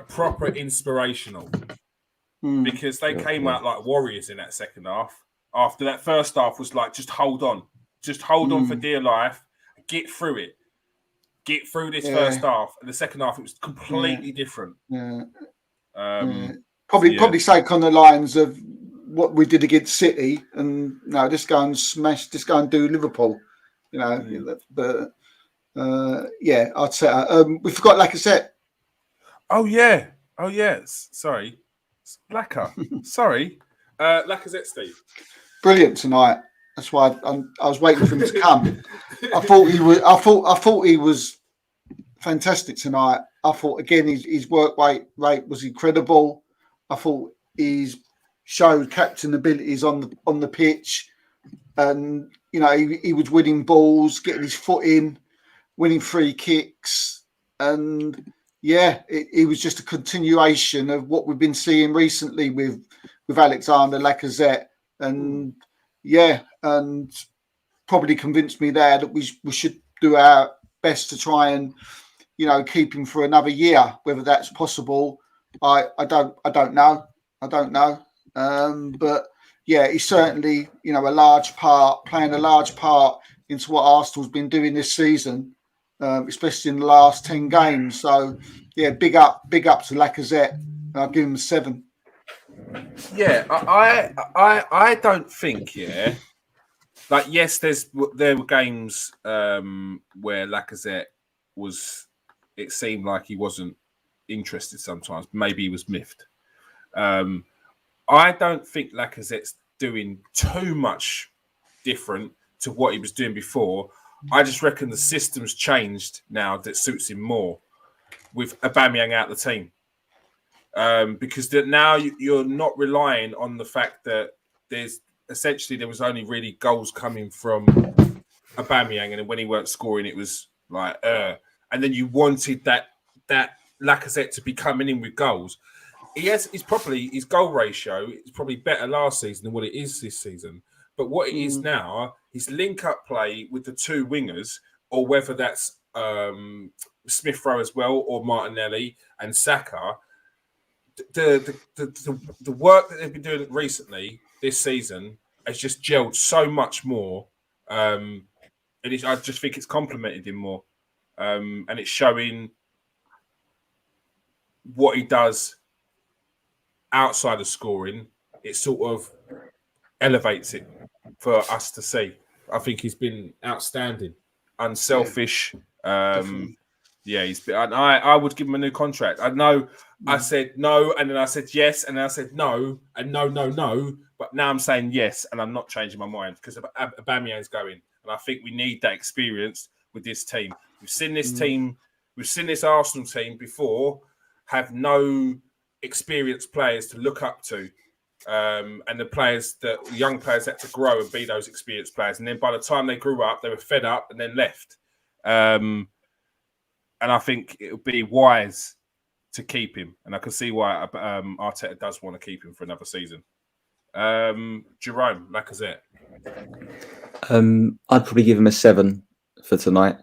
proper inspirational, because they came out like warriors in that second half. After that first half was like, just hold on for dear life, get through it. Get through this first half, and the second half it was completely different. Probably say on the lines of what we did against City, and just go and smash, just go and do Liverpool. But I'd say we forgot Lacazette. Oh yeah. Sorry, Lacazette. Sorry, Lacazette, Steve. Brilliant tonight. That's why I was waiting for him to come. I thought he was fantastic tonight. I thought again his work rate was incredible. I thought he's showed captain abilities on the pitch, and he was winning balls, getting his foot in, winning free kicks, and it was just a continuation of what we've been seeing recently with Alexander Lacazette, and and probably convinced me there that we should do our best to try and keep him for another year. Whether that's possible, I don't know. But he's certainly playing a large part into what Arsenal's been doing this season, especially in the last 10 games. So big up to Lacazette. I'll give him a 7. Yeah, I don't think like, yes, there were games where Lacazette was, it seemed like he wasn't interested sometimes. Maybe he was miffed. I don't think Lacazette's doing too much different to what he was doing before. I just reckon the system's changed now that suits him more, with Aubameyang out the team. Because now you're not relying on the fact that there was only really goals coming from Aubameyang, and when he weren't scoring, it was like, and then you wanted that Lacazette to be coming in with goals. His goal ratio is probably better last season than what it is this season. But what it is now, his link-up play with the two wingers, or whether that's Smith Rowe as well, or Martinelli and Saka, the work that they've been doing recently this season has just gelled so much more, and I just think it's complemented him more, and it's showing what he does outside of scoring. It sort of elevates it for us to see. I think he's been outstanding, unselfish. He's been. I would give him a new contract. I know. I said no, and then I said yes, and then I said no, and no. But now I'm saying yes, and I'm not changing my mind because Aubameyang's going, and I think we need that experience with this team. We've seen this team, we've seen this Arsenal team before have no experienced players to look up to, and the young players had to grow and be those experienced players. And then by the time they grew up, they were fed up and then left. And I think it would be wise to keep him, and I can see why Arteta does want to keep him for another season. Jerome Lacazette. I'd probably give him a 7 for tonight.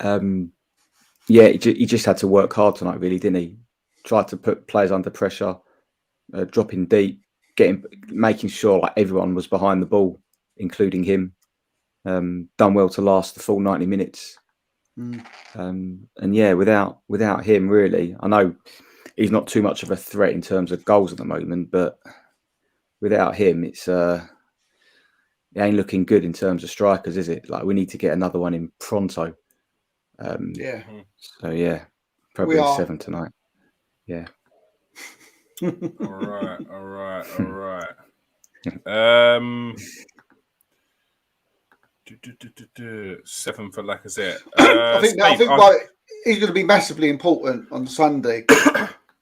Yeah, he just had to work hard tonight, really, didn't he? Tried to put players under pressure, dropping deep, making sure like everyone was behind the ball, including him. Done well to last the full 90 minutes. And yeah, without him, really, I know he's not too much of a threat in terms of goals at the moment, but without him, it ain't looking good in terms of strikers, is it? Like, we need to get another one in pronto. So yeah, probably a 7 tonight. Yeah. All right. 7 for Lacazette. I think like, he's going to be massively important on Sunday,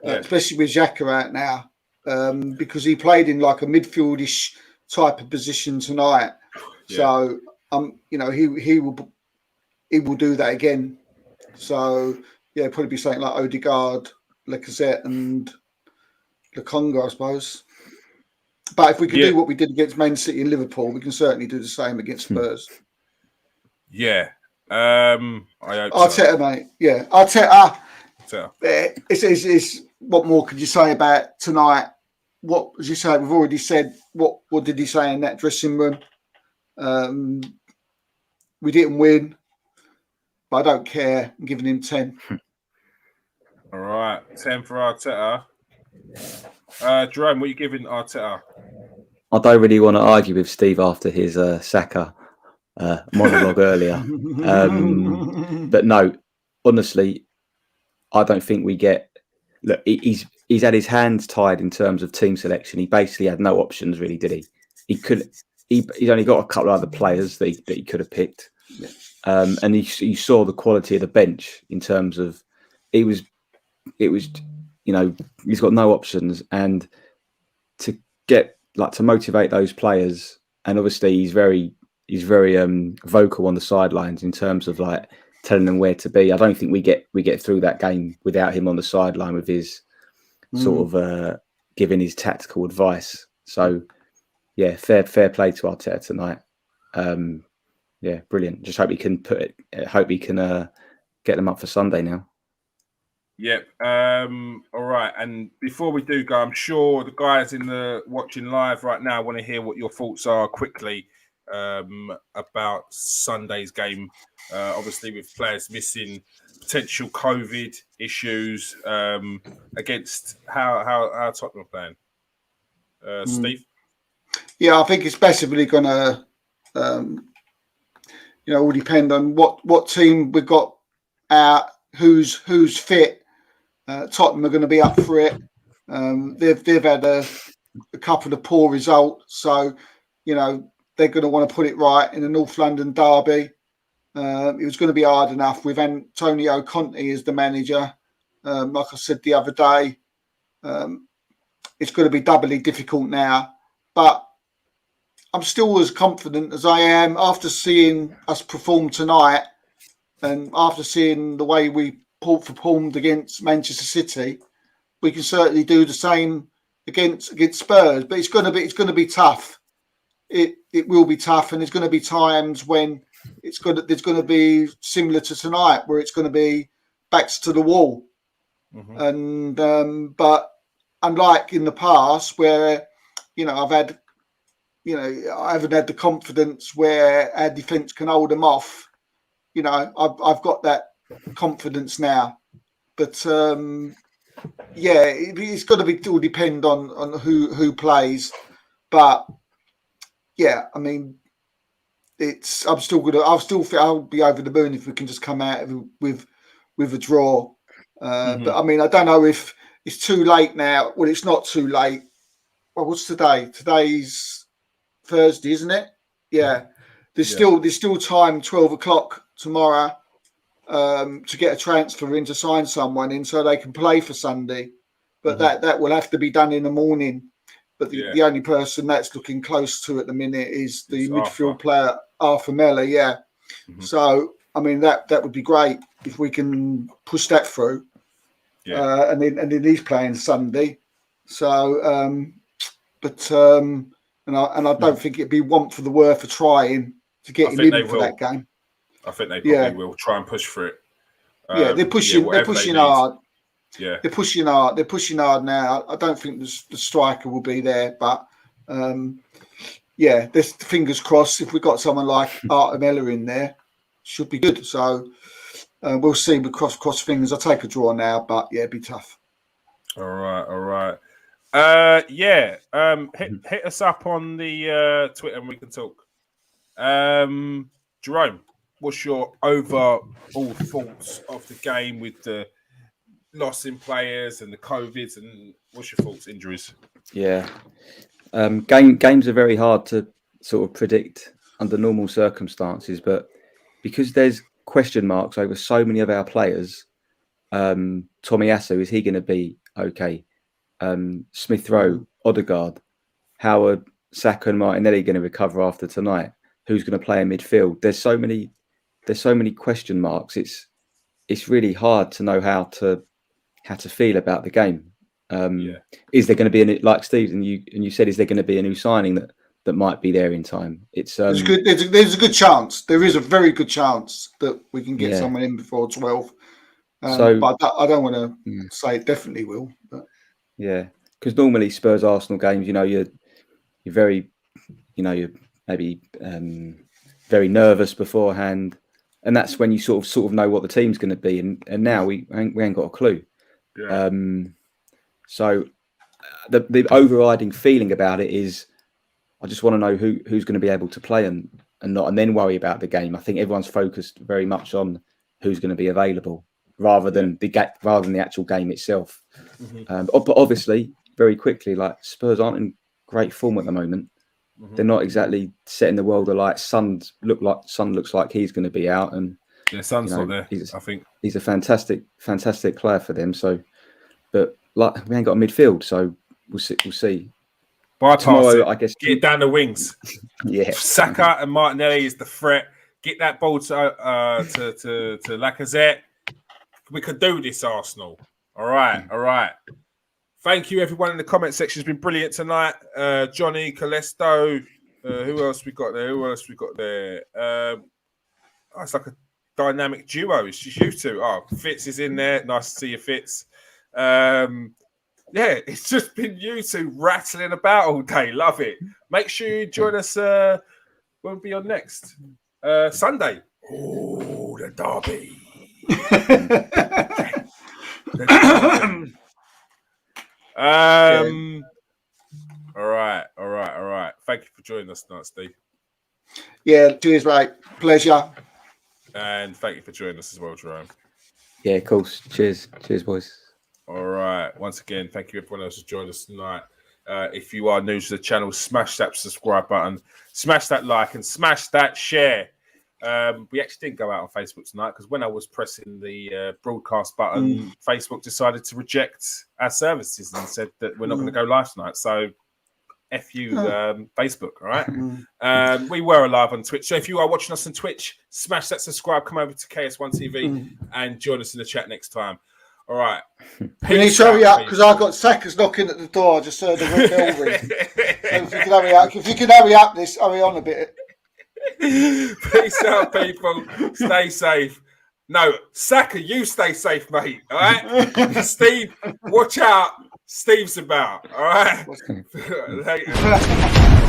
especially with Xhaka out now, because he played in like a midfieldish type of position tonight. So you know, he will do that again. So yeah, probably be something like Odegaard, Lacazette, and Lokonga, I suppose. But if we can do what we did against Man City and Liverpool, we can certainly do the same against Spurs. Yeah. I hope Arteta, mate. Yeah, Arteta. It's what more could you say about tonight? What as you say? We've already said what did he say in that dressing room? We didn't win, but I don't care. I'm giving him 10. All right, 10 for Arteta. Jerome, what are you giving Arteta? I don't really want to argue with Steve after his Saka monologue earlier. But no, honestly, I don't think we get... Look, he's had his hands tied in terms of team selection. He basically had no options, really, did he? He's only got a couple of other players that he could have picked. And you saw the quality of the bench in terms of... It was, you know, he's got no options. And to motivate those players, and obviously he's very vocal on the sidelines in terms of like telling them where to be. I don't think we get through that game without him on the sideline with his sort of giving his tactical advice. So yeah, fair play to Arteta tonight. Yeah, brilliant. Just hope he can get them up for Sunday now. Yep. All right. And before we do go, I'm sure the guys in the watching live right now want to hear what your thoughts are quickly about Sunday's game. Obviously, with players missing, potential COVID issues against how Tottenham are playing. Steve? Yeah, I think it's basically going to, all depend on what team we've got out, who's fit. Tottenham are going to be up for it. They've had a couple of poor results, so you know they're going to want to put it right in the North London derby. It was going to be hard enough with Antonio Conte as the manager. Like I said the other day, it's going to be doubly difficult now. But I'm still as confident as I am after seeing us perform tonight, and after seeing the way we performed against Manchester City. We can certainly do the same against Spurs, but it's going to be tough. It will be tough, and there's going to be times when there's going to be similar to tonight, where it's going to be backs to the wall. And but unlike in the past, where I haven't had the confidence where our defence can hold them off. I've got that confidence now, but it's got to all depend on who plays. But yeah, I mean, I'll be over the moon if we can just come out with a draw. But I mean, I don't know if it's too late now. Well, it's not too late. Well, what's today? Today's Thursday, isn't it? Yeah. There's still time. 12 o'clock tomorrow. To get a transfer in to sign someone in so they can play for Sunday, but that will have to be done in the morning. But the only person that's looking close to at the minute is the midfield player Arthur Miller. Yeah, so I mean that would be great if we can push that through. And then he's playing Sunday, so but and I don't think it'd be want for the worth of trying to get him in for that game. I think they probably will try and push for it. They're pushing. They're pushing hard. Yeah, they're pushing hard. They're pushing hard now. I don't think the striker will be there, but there's fingers crossed. If we've got someone like Artemella in there, should be good. So we'll see. We cross fingers. I'll take a draw now, but it'd be tough. All right. Hit us up on the Twitter and we can talk. Jerome, what's your overall thoughts of the game with the loss in players and the COVIDs, and what's your thoughts, injuries? Yeah. Games are very hard to sort of predict under normal circumstances, but because there's question marks over so many of our players, Tomiyasu, is he going to be okay? Smith Rowe, Odegaard, Howard, Saka and Martinelli going to recover after tonight? Who's going to play in midfield? There's so many question marks. It's really hard to know how to feel about the game. Is there going to be like Steve and you said, is there going to be a new signing that might be there in time? It's there's a good chance. There is a very good chance that we can get someone in before 12. But I don't want to say it definitely will. But. Yeah, because normally Spurs Arsenal games, you're very, you're maybe very nervous beforehand, and that's when you sort of know what the team's going to be. And now we ain't got a clue. Yeah. So the overriding feeling about it is, I just want to know who's going to be able to play and not, and then worry about the game. I think everyone's focused very much on who's going to be available rather than the actual game itself. Mm-hmm. But obviously, very quickly, like Spurs aren't in great form at the moment. Mm-hmm. They're not exactly setting the world alight. Son looks like he's going to be out, and Son's not there. I think he's a fantastic player for them. So, but like we ain't got a midfield, so we'll see. Bypass tomorrow, it. I guess. Get it down the wings. Yeah. Saka and Martinelli is the threat. Get that ball to Lacazette. We could do this, Arsenal. All right. Thank you, everyone in the comment section. It's been brilliant tonight. Johnny, Calesto. Who else we got there? It's like a dynamic duo. It's just you two. Oh, Fitz is in there. Nice to see you, Fitz. It's just been you two rattling about all day. Love it. Make sure you join us when we'll be on next Sunday. Oh, the derby. All right. Thank you for joining us tonight, Steve. Yeah, cheers, mate. Pleasure. And thank you for joining us as well, Jerome. Yeah, of course. Cheers, boys. All right. Once again, thank you everyone else who joined us tonight. If you are new to the channel, smash that subscribe button, smash that like, and smash that share. We actually didn't go out on Facebook tonight because when I was pressing the broadcast button, Facebook decided to reject our services and said that we're not going to go live tonight. So, F you, Facebook, all right? We were live on Twitch. So if you are watching us on Twitch, smash that subscribe, come over to KS1 TV and join us in the chat next time. All right. We need to hurry up because I've got Saka's knocking at the door. I just heard the bell ring. So if you can hurry up, hurry on a bit. Peace out, people. Stay safe. No, Saka, you stay safe, mate. All right? Steve, watch out. Steve's about. All right? Later.